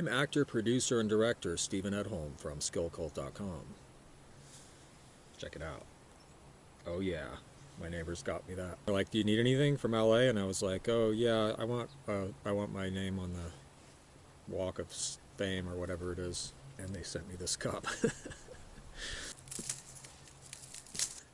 I'm actor, producer, and director Stephen Edholm from SkillCult.com. Check it out. Oh yeah, my neighbors got me that. They're like, "Do you need anything from LA?" And I was like, "Oh yeah, I want my name on the Walk of Fame or whatever it is." And they sent me this cup.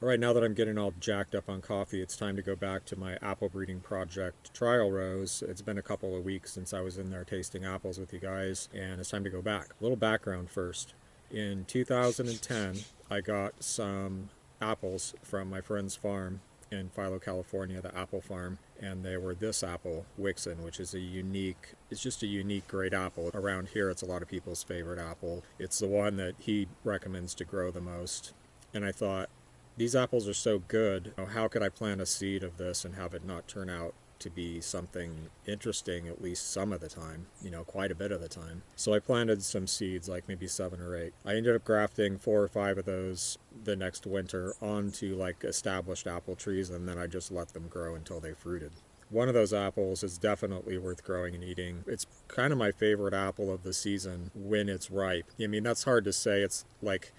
Alright, now that I'm getting all jacked up on coffee, it's time to go back to my apple breeding project trial rows. It's been a couple of weeks since I was in there tasting apples with you guys, and it's time to go back. A little background first. In 2010, I got some apples from my friend's farm in Philo, California, the apple farm, and they were this apple, WICKSON, which is it's just a unique great apple. Around here, it's a lot of people's favorite apple. It's the one that he recommends to grow the most. And I thought, these apples are so good, how could I plant a seed of this and have it not turn out to be something interesting at least some of the time, quite a bit of the time. So I planted some seeds, like maybe 7 or 8. I ended up grafting 4 or 5 of those the next winter onto like established apple trees, and then I just let them grow until they fruited. One of those apples is definitely worth growing and eating. It's kind of my favorite apple of the season when it's ripe. I mean, that's hard to say. It's like,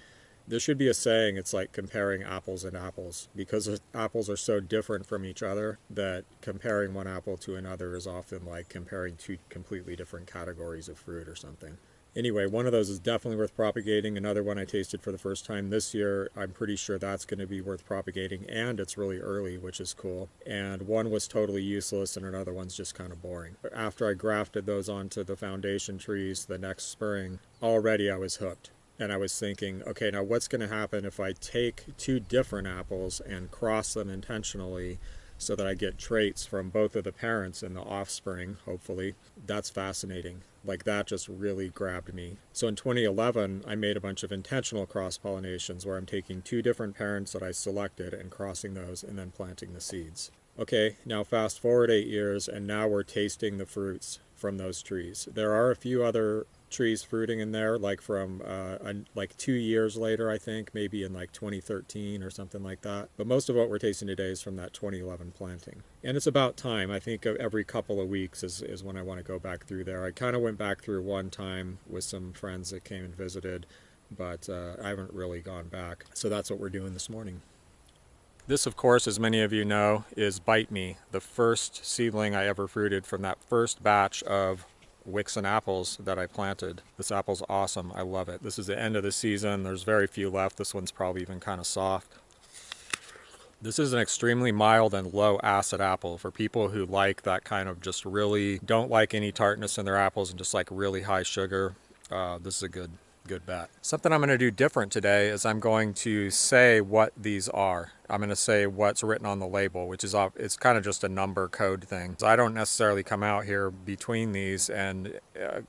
there should be a saying, it's like comparing apples and apples, because apples are so different from each other that comparing one apple to another is often like comparing 2 completely different categories of fruit or something. Anyway, one of those is definitely worth propagating. Another one I tasted for the first time this year, I'm pretty sure that's going to be worth propagating, and it's really early, which is cool. And one was totally useless and another one's just kind of boring. After I grafted those onto the foundation trees the next spring, already I was hooked. And I was thinking, okay, now what's going to happen if I take 2 different apples and cross them intentionally so that I get traits from both of the parents and the offspring, hopefully? That's fascinating. Like, that just really grabbed me. So in 2011, I made a bunch of intentional cross-pollinations where I'm taking 2 different parents that I selected and crossing those and then planting the seeds. Okay, now fast forward 8 years, and now we're tasting the fruits from those trees. There are a few other trees fruiting in there, like from like 2 years later, I think, maybe in like 2013 or something like that. But most of what we're tasting today is from that 2011 planting. And it's about time. I think every couple of weeks is when I want to go back through there. I kind of went back through one time with some friends that came and visited, but I haven't really gone back. So that's what we're doing this morning. This, of course, as many of you know, is Bite Me, the first seedling I ever fruited from that first batch of WICKSON apples that I planted. This apple's awesome. I love it. This is the end of the season. There's very few left. This one's probably even kind of soft. This is an extremely mild and low acid apple for people who like that kind of just really don't like any tartness in their apples and just like really high sugar. This is a good bet. Something I'm going to do different today is I'm going to say what these are. I'm going to say what's written on the label, which is it's kind of just a number code thing. So I don't necessarily come out here between these and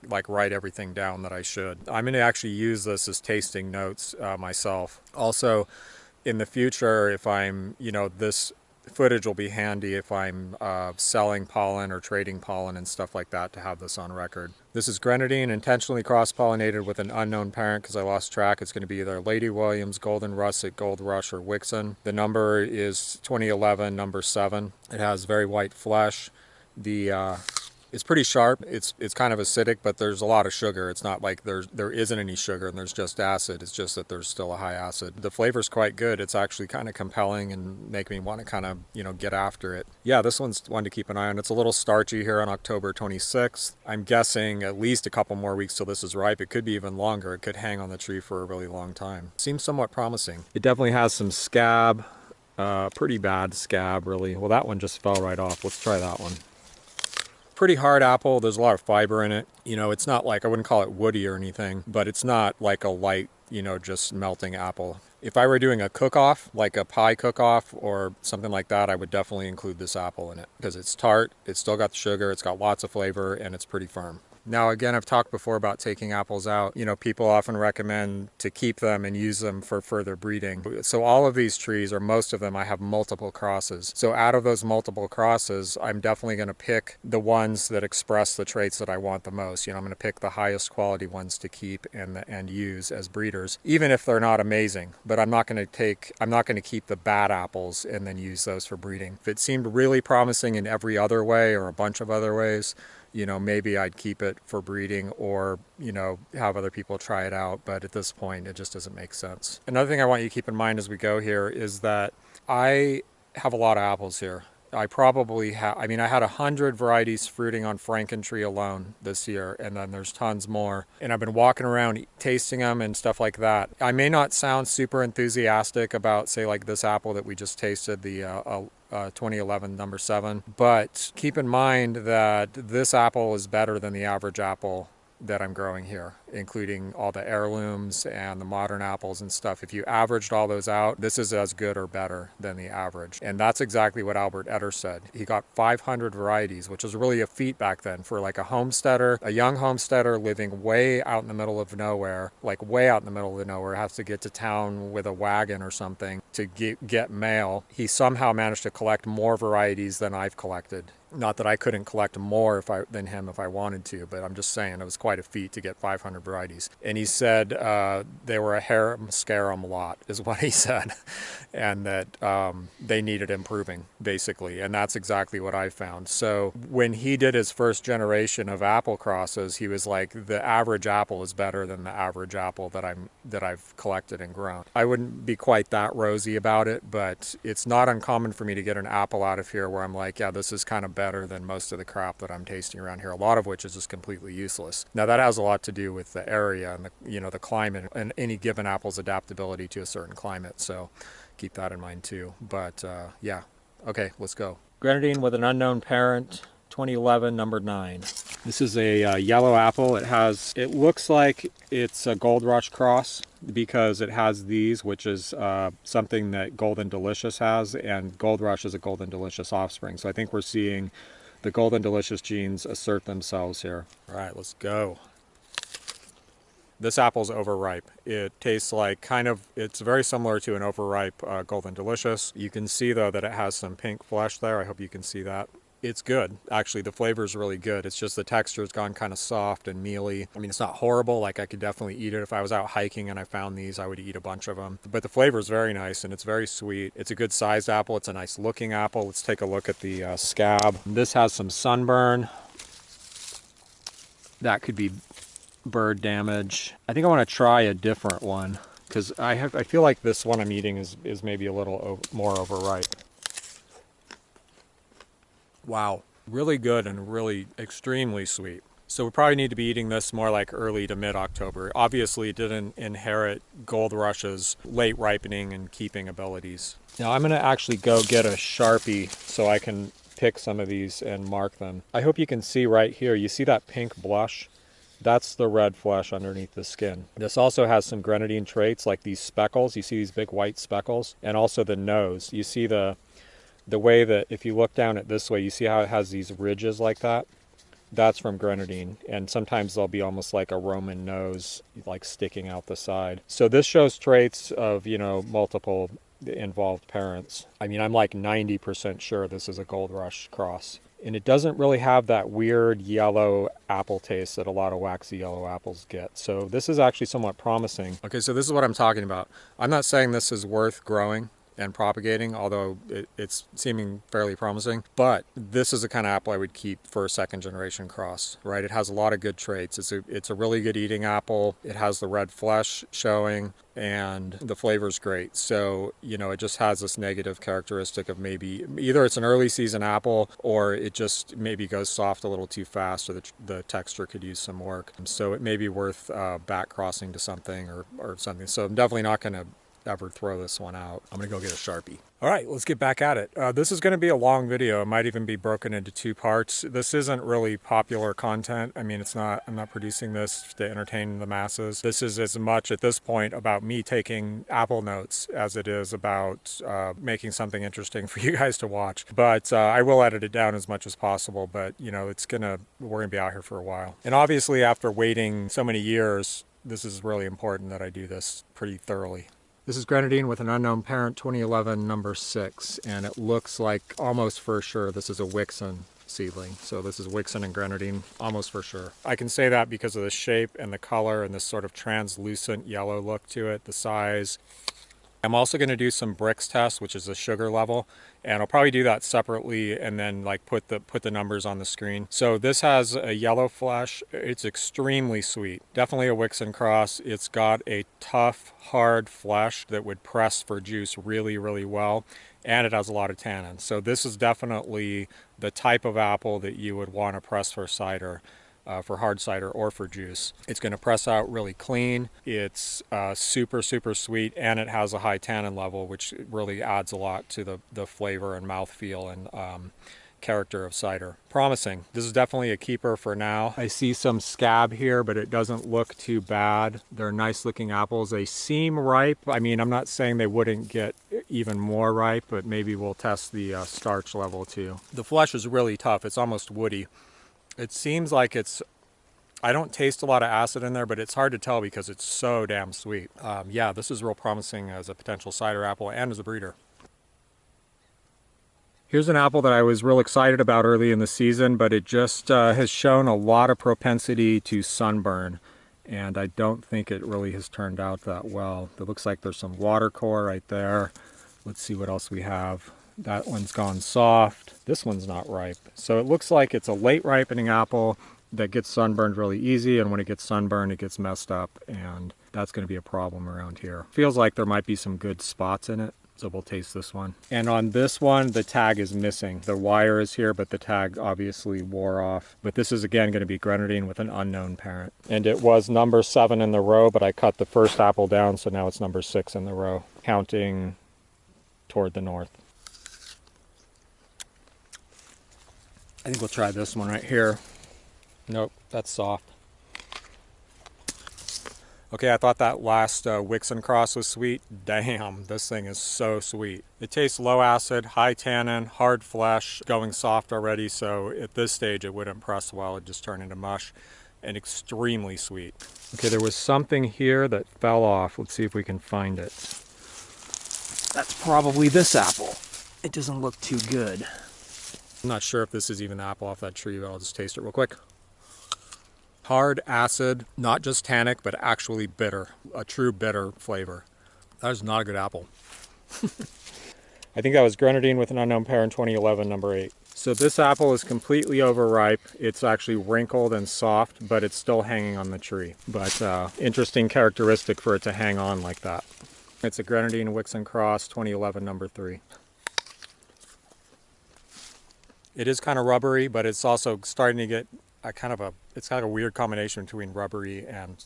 like write everything down that I should. I'm going to actually use this as tasting notes myself. Also, in the future, if I'm, this footage will be handy if I'm selling pollen or trading pollen and stuff like that, to have this on record. This is Grenadine, intentionally cross-pollinated with an unknown parent because I lost track. It's going to be either Lady Williams, Golden Russet, GOLDRUSH, or WICKSON. The number is 2011, number 7. It has very white flesh. It's pretty sharp. It's kind of acidic, but there's a lot of sugar. It's not like there isn't any sugar and there's just acid. It's just that there's still a high acid. The flavor's quite good. It's actually kind of compelling and make me want to kind of, get after it. Yeah, this one's one to keep an eye on. It's a little starchy here on October 26th. I'm guessing at least a couple more weeks till this is ripe. It could be even longer. It could hang on the tree for a really long time. Seems somewhat promising. It definitely has some scab, pretty bad scab, really. Well, that one just fell right off. Let's try that one. Pretty hard apple. There's a lot of fiber in it. It's not like, I wouldn't call it woody or anything, but it's not like a light, just melting apple. If I were doing a cook-off, like a pie cook-off or something like that, I would definitely include this apple in it because it's tart, it's still got the sugar, it's got lots of flavor, and it's pretty firm. Now, again, I've talked before about taking apples out. People often recommend to keep them and use them for further breeding. So all of these trees, or most of them, I have multiple crosses. So out of those multiple crosses, I'm definitely going to pick the ones that express the traits that I want the most. I'm going to pick the highest quality ones to keep and use as breeders, even if they're not amazing. But I'm not going to keep the bad apples and then use those for breeding. If it seemed really promising in every other way or a bunch of other ways, you know, maybe I'd keep it for breeding or, you know, have other people try it out. But at this point, it just doesn't make sense. Another thing I want you to keep in mind as we go here is that I have a lot of apples here. I probably have, I mean, I had 100 varieties fruiting on Frankentree alone this year, and then there's tons more. And I've been walking around tasting them and stuff like that. I may not sound super enthusiastic about, say, like this apple that we just tasted, the 2011 number 7, but keep in mind that this apple is better than the average apple that I'm growing here, including all the heirlooms and the modern apples and stuff. If you averaged all those out, this is as good or better than the average. And that's exactly what Albert Etter said. He got 500 varieties, which was really a feat back then for like a homesteader, a young homesteader living way out in the middle of nowhere, like way out in the middle of nowhere, has to get to town with a wagon or something to get mail. He somehow managed to collect more varieties than I've collected. Not that I couldn't collect more than him if I wanted to, but I'm just saying it was quite a feat to get 500 varieties. And he said they were a harem scarum lot, is what he said, and that they needed improving, basically. And that's exactly what I found. So when he did his first generation of apple crosses, he was like, the average apple is better than the average apple that I've collected and grown. I wouldn't be quite that rosy about it, but it's not uncommon for me to get an apple out of here where I'm like, yeah, this is kind of better than most of the crap that I'm tasting around here, a lot of which is just completely useless. Now that has a lot to do with the area and the climate and any given apple's adaptability to a certain climate, so keep that in mind too. But yeah, okay, let's go. Grenadine with an unknown parent, 2011 number 9. This is a yellow apple. It looks like it's a GOLDRUSH cross because it has these, which is something that Golden Delicious has, and GOLDRUSH is a Golden Delicious offspring. So I think we're seeing the Golden Delicious genes assert themselves here. All right, let's go. This apple's overripe. It tastes like it's very similar to an overripe Golden Delicious. You can see though that it has some pink flesh there. I hope you can see that. It's good. Actually, the flavor is really good. It's just the texture's gone kind of soft and mealy. I mean, it's not horrible. Like I could definitely eat it. If I was out hiking and I found these, I would eat a bunch of them. But the flavor is very nice and it's very sweet. It's a good sized apple. It's a nice looking apple. Let's take a look at the scab. This has some sunburn. That could be bird damage. I think I want to try a different one because I feel like this one I'm eating is maybe a little more overripe. Wow, really good and really extremely sweet. So we probably need to be eating this more like early to mid-October. Obviously, it didn't inherit GOLDRUSH's late ripening and keeping abilities. Now I'm going to actually go get a Sharpie so I can pick some of these and mark them. I hope you can see right here. You see that pink blush? That's the red flesh underneath the skin. This also has some grenadine traits like these speckles. You see these big white speckles, and also the nose. You see the way that if you look down it this way, you see how it has these ridges like that? That's from grenadine, and sometimes they'll be almost like a Roman nose, like sticking out the side. So this shows traits of, multiple involved parents. I mean, I'm like 90% sure this is a GOLDRUSH cross. And it doesn't really have that weird yellow apple taste that a lot of waxy yellow apples get. So this is actually somewhat promising. Okay, so this is what I'm talking about. I'm not saying this is worth growing and propagating, although it's seeming fairly promising. But this is the kind of apple I would keep for a second generation cross, right? It has a lot of good traits. It's a really good eating apple. It has the red flesh showing, and the flavor's great. So, it just has this negative characteristic of maybe either it's an early season apple or it just maybe goes soft a little too fast, or the texture could use some work. So it may be worth back crossing to something or something. So I'm definitely not going to ever throw this one out. I'm gonna go get a Sharpie. All right, let's get back at it. This is gonna be a long video. It might even be broken into 2 parts. This isn't really popular content. I mean, I'm not producing this to entertain the masses. This is as much at this point about me taking apple notes as it is about making something interesting for you guys to watch. But I will edit it down as much as possible, but we're gonna be out here for a while. And obviously after waiting so many years, this is really important that I do this pretty thoroughly. This is Grenadine with an unknown parent, 2011 number 6, and it looks like almost for sure this is a WICKSON seedling. So this is WICKSON and Grenadine, almost for sure. I can say that because of the shape and the color and this sort of translucent yellow look to it, the size. I'm also going to do some bricks test, which is a sugar level, and I'll probably do that separately and then like put the numbers on the screen. So this has a yellow flesh. It's extremely sweet. Definitely a WICKSON cross. It's got a tough, hard flesh that would press for juice really, really well, and it has a lot of tannin. So this is definitely the type of apple that you would want to press for cider. For hard cider or for juice. It's going to press out really clean. It's super, super sweet, and it has a high tannin level, which really adds a lot to the flavor and mouthfeel and character of cider. Promising. This is definitely a keeper for now. I see some scab here, but it doesn't look too bad. They're nice looking apples. They seem ripe. I mean, I'm not saying they wouldn't get even more ripe, but maybe we'll test the starch level too. The flesh is really tough. It's almost woody. It seems like I don't taste a lot of acid in there, but it's hard to tell because it's so damn sweet. Yeah, this is real promising as a potential cider apple and as a breeder. Here's an apple that I was real excited about early in the season, but it just has shown a lot of propensity to sunburn, and I don't think it really has turned out that well. It looks like there's some water core right there. Let's see what else we have. That one's gone soft. This one's not ripe. So it looks like it's a late ripening apple that gets sunburned really easy, and when it gets sunburned, it gets messed up, and that's going to be a problem around here. Feels like there might be some good spots in it, so we'll taste this one. And on this one, the tag is missing. The wire is here, but the tag obviously wore off. But this is again going to be grenadine with an unknown parent. And it was number 7 in the row, but I cut the first apple down, so now it's number 6 in the row, counting toward the north. I think we'll try this one right here. Nope, that's soft. Okay, I thought that last WICKSON cross was sweet. Damn, this thing is so sweet. It tastes low acid, high tannin, hard flesh, going soft already, so at this stage it wouldn't press well, it'd just turn into mush, and extremely sweet. Okay, there was something here that fell off. Let's see if we can find it. That's probably this apple. It doesn't look too good. I'm not sure if this is even the apple off that tree, but I'll just taste it real quick. Hard acid, not just tannic, but actually bitter. A true bitter flavor. That is not a good apple. I think that was grenadine with an unknown parent 2011, number 8. So this apple is completely overripe. It's actually wrinkled and soft, but it's still hanging on the tree. But interesting characteristic for it to hang on like that. It's a grenadine WICKSON cross 2011, number 3. It is kind of rubbery, but it's also starting to get it's kind of a weird combination between rubbery and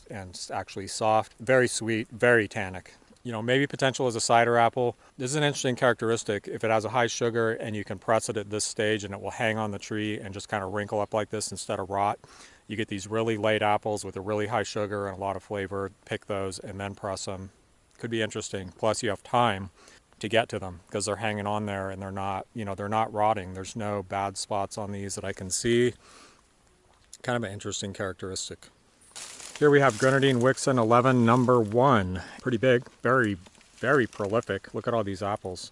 actually soft. Very sweet, very tannic. You know, maybe potential as a cider apple. This is an interesting characteristic. If it has a high sugar and you can press it at this stage and it will hang on the tree and just kind of wrinkle up like this instead of rot, you get these really late apples with a really high sugar and a lot of flavor. Pick those and then press them. Could be interesting. Plus you have time to get to them because they're hanging on there and they're not, you know, they're not rotting. There's no bad spots on these that I can see. Kind of an interesting characteristic. Here we have grenadine WICKSON 11, number 1. Pretty big, very, very prolific. Look at all these apples.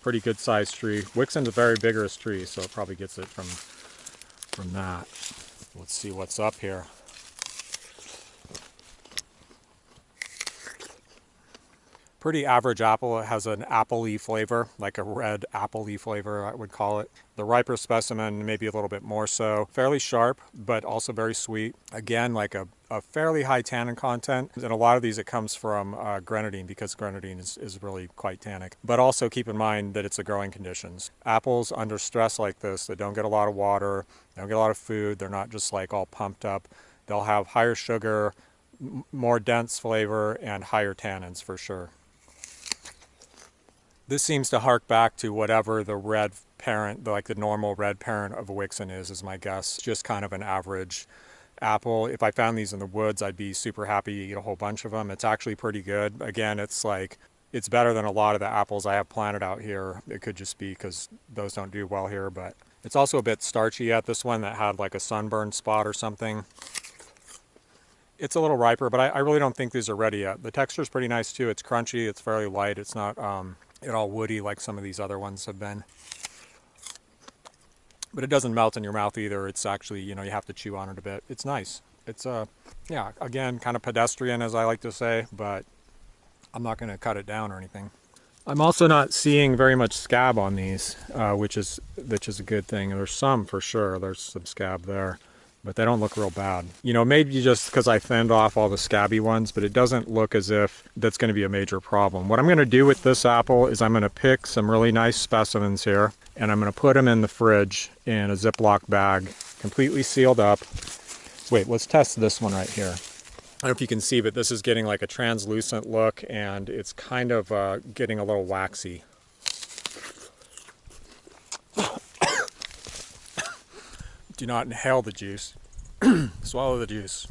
Pretty good sized tree. WICKSON's a very vigorous tree, so it probably gets it from that. Let's see what's up here. Pretty average apple. It has an apple-y flavor, like a red apple-y flavor, I would call it. The riper specimen, maybe a little bit more so. Fairly sharp, but also very sweet. Again, like a fairly high tannin content. And a lot of these, it comes from grenadine, because grenadine is really quite tannic. But also keep in mind that it's the growing conditions. Apples under stress like this, that don't get a lot of water, they don't get a lot of food, they're not just like all pumped up. They'll have higher sugar, more dense flavor, and higher tannins for sure. This seems to hark back to whatever the red parent, like the normal red parent of a WICKSON is my guess. Just kind of an average apple. If I found these in the woods, I'd be super happy to eat a whole bunch of them. It's actually pretty good. Again, it's better than a lot of the apples I have planted out here. It could just be because those don't do well here, but it's also a bit starchy yet. This one that had like a sunburn spot or something. It's a little riper, but I really don't think these are ready yet. The texture is pretty nice too. It's crunchy, it's fairly light. It's not at all woody like some of these other ones have been. But it doesn't melt in your mouth either. It's actually, you know, you have to chew on it a bit. It's nice. It's yeah, again, kind of pedestrian as I like to say, but I'm not going to cut it down or anything. I'm also not seeing very much scab on these, which is a good thing. There's some for sure. There's some scab there, but they don't look real bad. You know, maybe just because I thinned off all the scabby ones, but it doesn't look as if that's going to be a major problem. What I'm going to do with this apple is I'm going to pick some really nice specimens here, and I'm going to put them in the fridge in a Ziploc bag, completely sealed up. Wait, let's test this one right here. I don't know if you can see, but this is getting like a translucent look, and it's kind of getting a little waxy. Do not inhale the juice. Swallow the juice.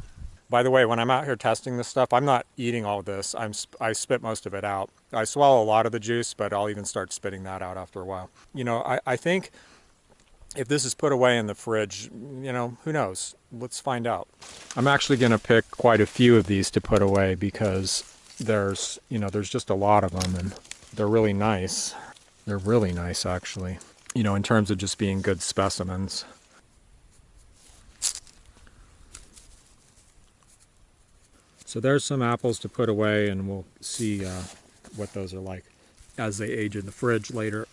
By the way, when I'm out here testing this stuff, I'm not eating all this. I spit most of it out. I swallow a lot of the juice, but I'll even start spitting that out after a while. You know, I think if this is put away in the fridge, you know, who knows? Let's find out. I'm actually going to pick quite a few of these to put away because there's just a lot of them, and they're really nice. They're really nice, actually, you know, in terms of just being good specimens. So there's some apples to put away, and we'll see what those are like as they age in the fridge later.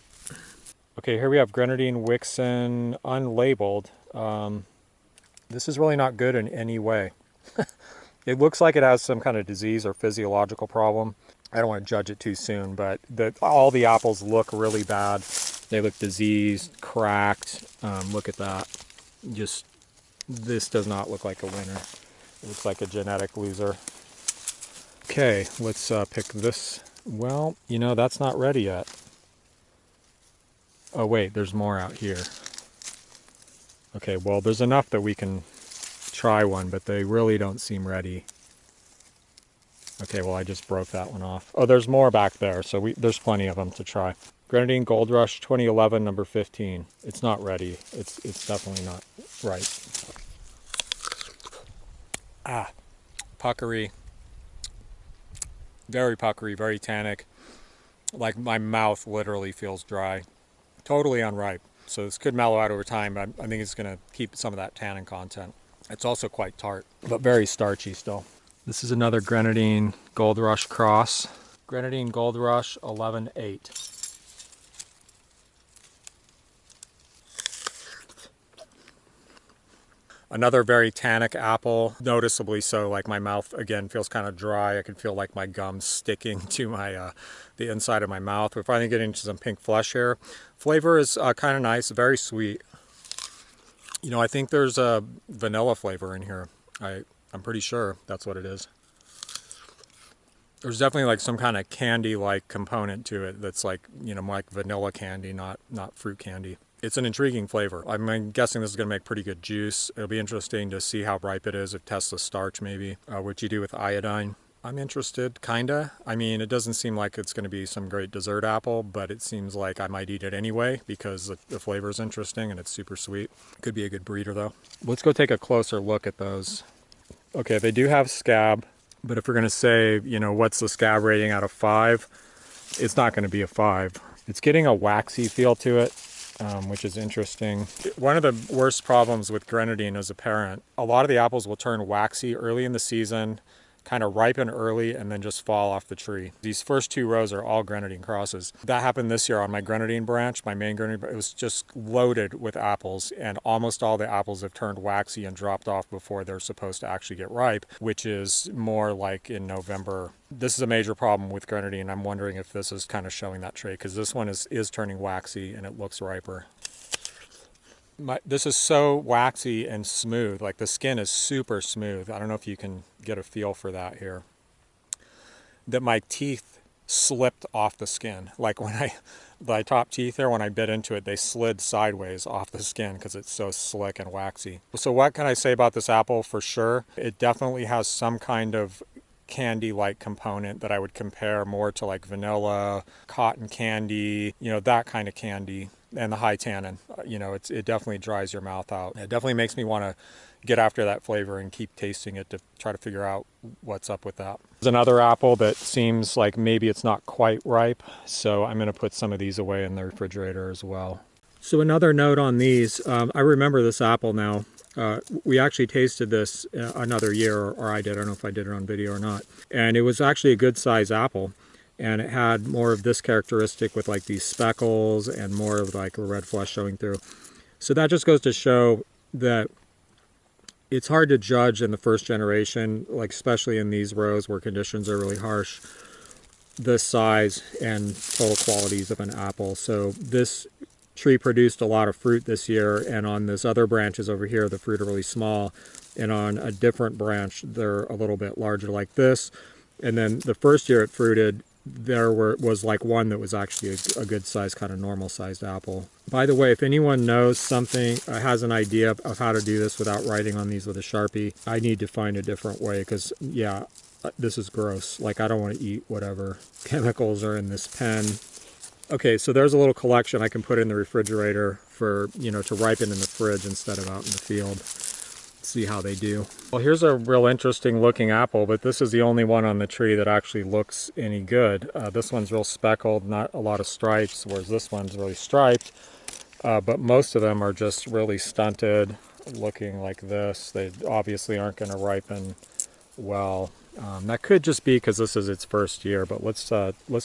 Okay, here we have Grenadine WICKSON unlabeled. This is really not good in any way. It looks like it has some kind of disease or physiological problem. I don't want to judge it too soon, but all the apples look really bad. They look diseased, cracked. Look at that. Just, this does not look like a winner. It looks like a genetic loser. Okay, let's pick this. Well, you know, that's not ready yet. Oh wait, there's more out here. Okay, well, there's enough that we can try one, but they really don't seem ready. Okay, well, I just broke that one off. Oh, there's more back there, so there's plenty of them to try. Grenadine GOLDRUSH 2011, number 15. It's not ready. It's definitely not right. Ah, puckery. Very puckery, very tannic. Like my mouth literally feels dry. Totally unripe. So this could mellow out over time, but I think it's going to keep some of that tannin content. It's also quite tart, but very starchy still. This is another Grenadine GOLDRUSH cross. Grenadine GOLDRUSH 11-8. Another very tannic apple, noticeably so. Like my mouth again feels kind of dry. I can feel like my gums sticking to my the inside of my mouth. We're finally getting into some pink flesh here. Flavor is kind of nice, very sweet. You know, I think there's a vanilla flavor in here. I'm pretty sure that's what it is. There's definitely like some kind of candy-like component to it that's like, you know, more like vanilla candy, not fruit candy. It's an intriguing flavor. I'm guessing this is going to make pretty good juice. It'll be interesting to see how ripe it is, if test the starch maybe, what you do with iodine. I'm interested, kinda. I mean, it doesn't seem like it's going to be some great dessert apple, but it seems like I might eat it anyway because the flavor is interesting and it's super sweet. Could be a good breeder though. Let's go take a closer look at those. Okay, they do have scab, but if we're going to say, you know, what's the scab rating out of 5, it's not going to be a 5. It's getting a waxy feel to it. Which is interesting. One of the worst problems with grenadine is apparent. A lot of the apples will turn waxy early in the season, kind of ripen early, and then just fall off the tree. These first 2 rows are all grenadine crosses. That happened this year on my grenadine branch, my main grenadine branch. It was just loaded with apples, and almost all the apples have turned waxy and dropped off before they're supposed to actually get ripe, which is more like in November. This is a major problem with grenadine. I'm wondering if this is kind of showing that trait, because this one is turning waxy and it looks riper. This is so waxy and smooth, like the skin is super smooth. I don't know if you can get a feel for that here. That my teeth slipped off the skin. Like when my top teeth there, when I bit into it, they slid sideways off the skin because it's so slick and waxy. So what can I say about this apple for sure? It definitely has some kind of candy-like component that I would compare more to like vanilla, cotton candy, you know, that kind of candy. And the high tannin, you know, it definitely dries your mouth out. It definitely makes me want to get after that flavor and keep tasting it to try to figure out what's up with that. There's another apple that seems like maybe it's not quite ripe, so I'm going to put some of these away in the refrigerator as well. So another note on these, I remember this apple now. We actually tasted this another year, or I did. I don't know if I did it on video or not. And it was actually a good size apple. And it had more of this characteristic with like these speckles and more of like a red flesh showing through. So that just goes to show that it's hard to judge in the first generation, like especially in these rows where conditions are really harsh, the size and total qualities of an apple. So this tree produced a lot of fruit this year, and on this other branches over here, the fruit are really small, and on a different branch, they're a little bit larger like this. And then the first year it fruited, was like one that was actually a good size, kind of normal sized apple. By the way, if anyone knows something, has an idea of how to do this without writing on these with a Sharpie, I need to find a different way, because yeah, this is gross. Like, I don't want to eat whatever chemicals are in this pen. Okay, so there's a little collection I can put in the refrigerator for, to ripen in the fridge instead of out in the field. See how they do. Well, here's a real interesting looking apple, but this is the only one on the tree that actually looks any good. This one's real speckled, not a lot of stripes, whereas this one's really striped. But most of them are just really stunted, looking like this. They obviously aren't going to ripen well. That could just be because this is its first year, but let's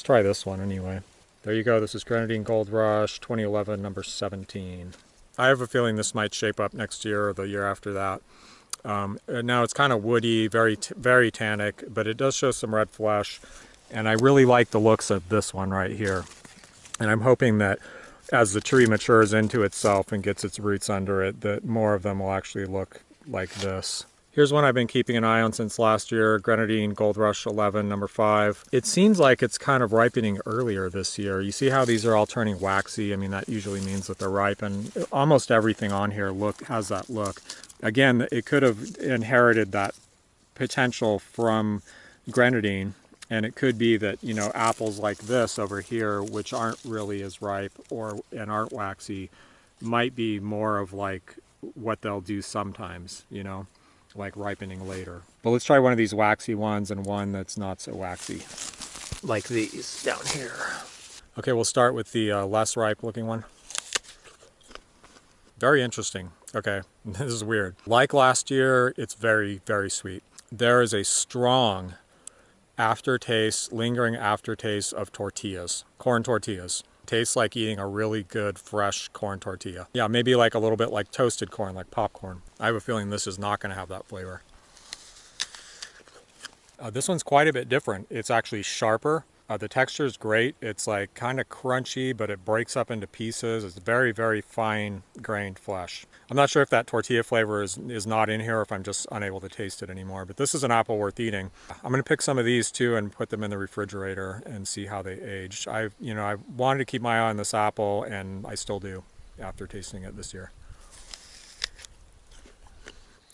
try this one anyway. There you go. This is Grenadine Goldrush 2011, number 17. I have a feeling this might shape up next year or the year after that. Now it's kind of woody, very tannic, but it does show some red flesh, and I really like the looks of this one right here. And I'm hoping that as the tree matures into itself and gets its roots under it, that more of them will actually look like this. Here's one I've been keeping an eye on since last year, Grenadine Goldrush 11, number 5. It seems like it's kind of ripening earlier this year. You see how these are all turning waxy? I mean, that usually means that they're ripe, and almost everything on here has that look. Again, it could have inherited that potential from Grenadine, and it could be that, apples like this over here, which aren't really as ripe and aren't waxy, might be more of like what they'll do sometimes, like ripening later. But let's try one of these waxy ones and one that's not so waxy, like these down here. Okay, we'll start with the less ripe looking one. Very interesting. Okay, this is weird. Like last year, it's very, very sweet. There is a strong aftertaste, lingering aftertaste of tortillas, corn tortillas. Tastes like eating a really good fresh corn tortilla. Yeah, maybe like a little bit like toasted corn, like popcorn. I have a feeling this is not going to have that flavor. This one's quite a bit different. It's actually sharper. The texture is great. It's like kind of crunchy, but it breaks up into pieces. It's very, very fine grained flesh. I'm not sure if that tortilla flavor is not in here or if I'm just unable to taste it anymore, but this is an apple worth eating. I'm going to pick some of these too and put them in the refrigerator and see how they age. I wanted to keep my eye on this apple, and I still do after tasting it this year.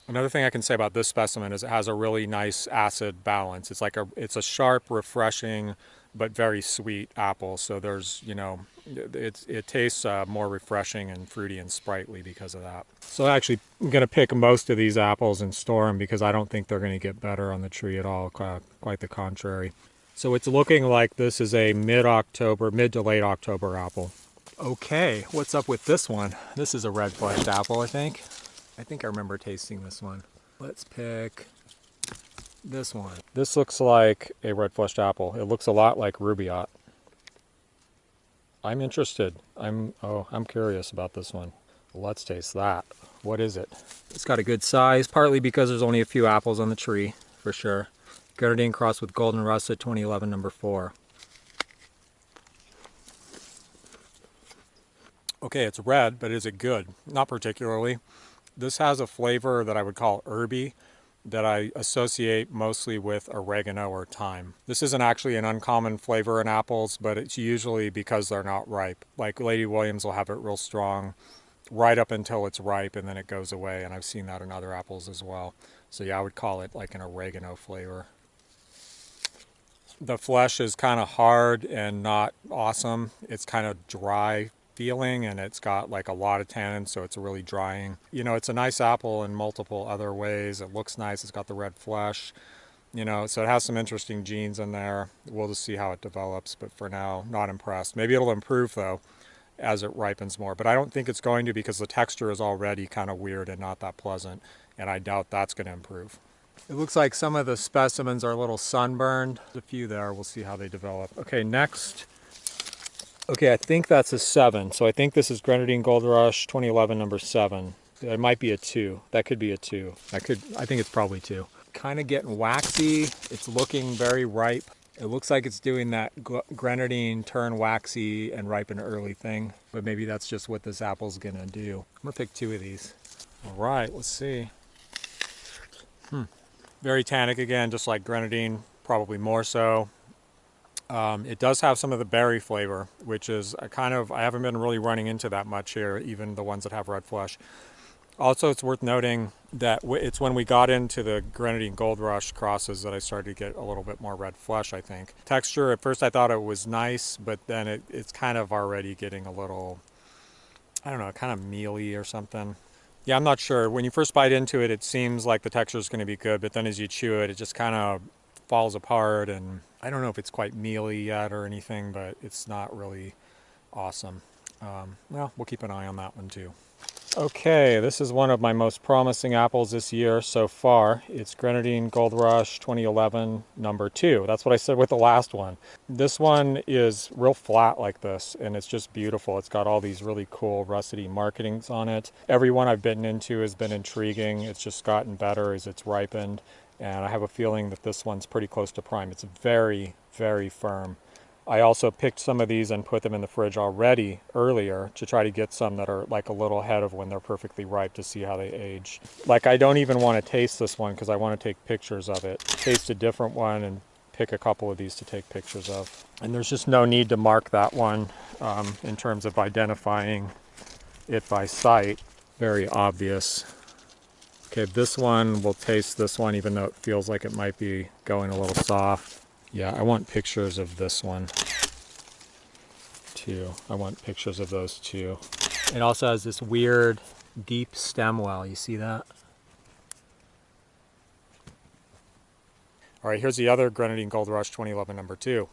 Another thing I can say about this specimen is it has a really nice acid balance. It's a sharp, refreshing, but very sweet apple. So there's, it tastes more refreshing and fruity and sprightly because of that. So actually, I'm going to pick most of these apples and store them because I don't think they're going to get better on the tree at all. Quite the contrary. So it's looking like this is a mid to late October apple. Okay, what's up with this one? This is a red fleshed apple, I think. I think I remember tasting this one. Let's pick this one. This looks like a red fleshed apple. It looks a lot like Rubaiyat. I'm interested. I'm curious about this one. Let's taste that. What is it? It's got a good size, partly because there's only a few apples on the tree, for sure. Grenadine crossed with Golden Russet 2011, number 4. Okay, it's red, but is it good? Not particularly. This has a flavor that I would call herby, that I associate mostly with oregano or thyme. This isn't actually an uncommon flavor in apples, but it's usually because they're not ripe. Like Lady Williams will have it real strong right up until it's ripe, and then it goes away, and I've seen that in other apples as well. So yeah, I would call it like an oregano flavor. The flesh is kind of hard and not awesome. It's kind of dry feeling, and it's got like a lot of tannin, so it's really drying. It's a nice apple in multiple other ways. It looks nice. It's got the red flesh, so it has some interesting genes in there. We'll just see how it develops, but for now, not impressed. Maybe it'll improve though as it ripens more. But I don't think it's going to, because the texture is already kind of weird and not that pleasant, and I doubt that's going to improve. It looks like some of the specimens are a little sunburned. There's a few there, we'll see how they develop. Okay, next. Okay, I think that's a 7. So I think this is Grenadine GOLDRUSH 2011 number 7. It might be a 2. That could be a 2. I think it's probably 2. Kind of getting waxy. It's looking very ripe. It looks like it's doing that grenadine turn waxy and ripen early thing, but maybe that's just what this apple's gonna do. I'm gonna pick 2 of these. All right, let's see. Very tannic again, just like grenadine, probably more so. It does have some of the berry flavor, which is I haven't been really running into that much here, even the ones that have red flesh. Also, it's worth noting that it's when we got into the Grenadine GOLDRUSH crosses that I started to get a little bit more red flesh, I think. Texture, at first I thought it was nice, but then it's kind of already getting a little, I don't know, kind of mealy or something. Yeah, I'm not sure. When you first bite into it, it seems like the texture is going to be good, but then as you chew it, it just kind of falls apart, and I don't know if it's quite mealy yet or anything, but it's not really awesome. Well, we'll keep an eye on that one too. Okay, this is one of my most promising apples this year so far. It's Grenadine GOLDRUSH 2011 number 2. That's what I said with the last one. This one is real flat like this, and it's just beautiful. It's got all these really cool russety markings on it. Every one I've bitten into has been intriguing. It's just gotten better as it's ripened, and I have a feeling that this one's pretty close to prime. It's very, very firm. I also picked some of these and put them in the fridge already earlier to try to get some that are like a little ahead of when they're perfectly ripe to see how they age. Like, I don't even want to taste this one because I want to take pictures of it. Taste a different one and pick a couple of these to take pictures of. And there's just no need to mark that one in terms of identifying it by sight. Very obvious. Okay, this one, we'll taste this one even though it feels like it might be going a little soft. Yeah, I want pictures of this one too. I want pictures of those too. It also has this weird deep stem well. You see that? All right, here's the other Grenadine GOLDRUSH 2011 number 2.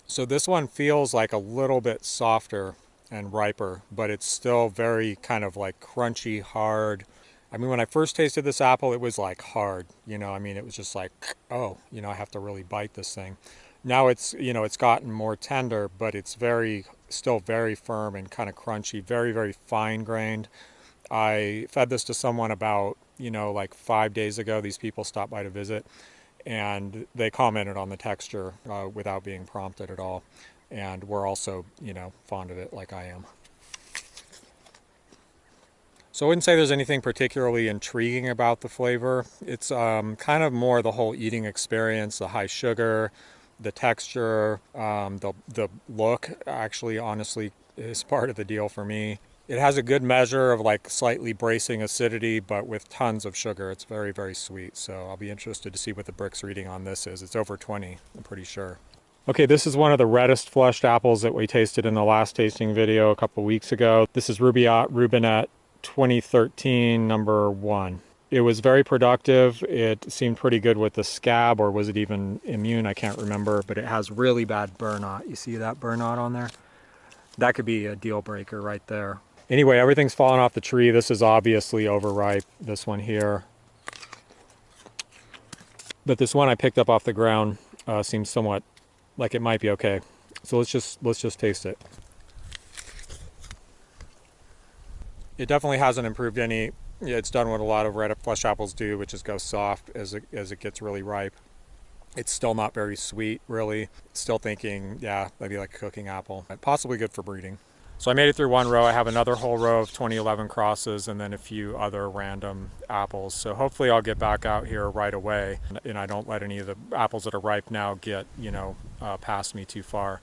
So this one feels like a little bit softer and riper, but it's still very kind of like crunchy, hard. I mean, when I first tasted this apple, it was like hard, you know, I mean, it was just like, oh, you know, I have to really bite this thing. Now it's, you know, it's gotten more tender, but it's still very firm and kind of crunchy, very, very fine grained. I fed this to someone about, you know, like 5 days ago. These people stopped by to visit, and they commented on the texture without being prompted at all. And we're also, you know, fond of it like I am. So I wouldn't say there's anything particularly intriguing about the flavor. It's kind of more the whole eating experience, the high sugar, the texture, the look actually honestly is part of the deal for me. It has a good measure of like slightly bracing acidity, but with tons of sugar. It's very, very sweet. So I'll be interested to see what the Brix reading on this is. It's over 20, I'm pretty sure. Okay, this is one of the reddest fleshed apples that we tasted in the last tasting video a couple weeks ago. This is Rubinet 2013 number 1. It was very productive. It seemed pretty good with the scab, or was it even immune? I can't remember, but it has really bad burn knot. You see that burn knot on there? That could be a deal breaker right there. Anyway, everything's fallen off the tree. This is obviously overripe, this one here. But this one I picked up off the ground seems somewhat like it might be okay. So let's just taste it. It definitely hasn't improved any. It's done what a lot of red flesh apples do, which is go soft as it gets really ripe. It's still not very sweet, really. Still thinking, yeah, maybe like a cooking apple. Possibly good for breeding. So I made it through one row. I have another whole row of 2011 crosses and then a few other random apples. So hopefully I'll get back out here right away and I don't let any of the apples that are ripe now get, you know, past me too far.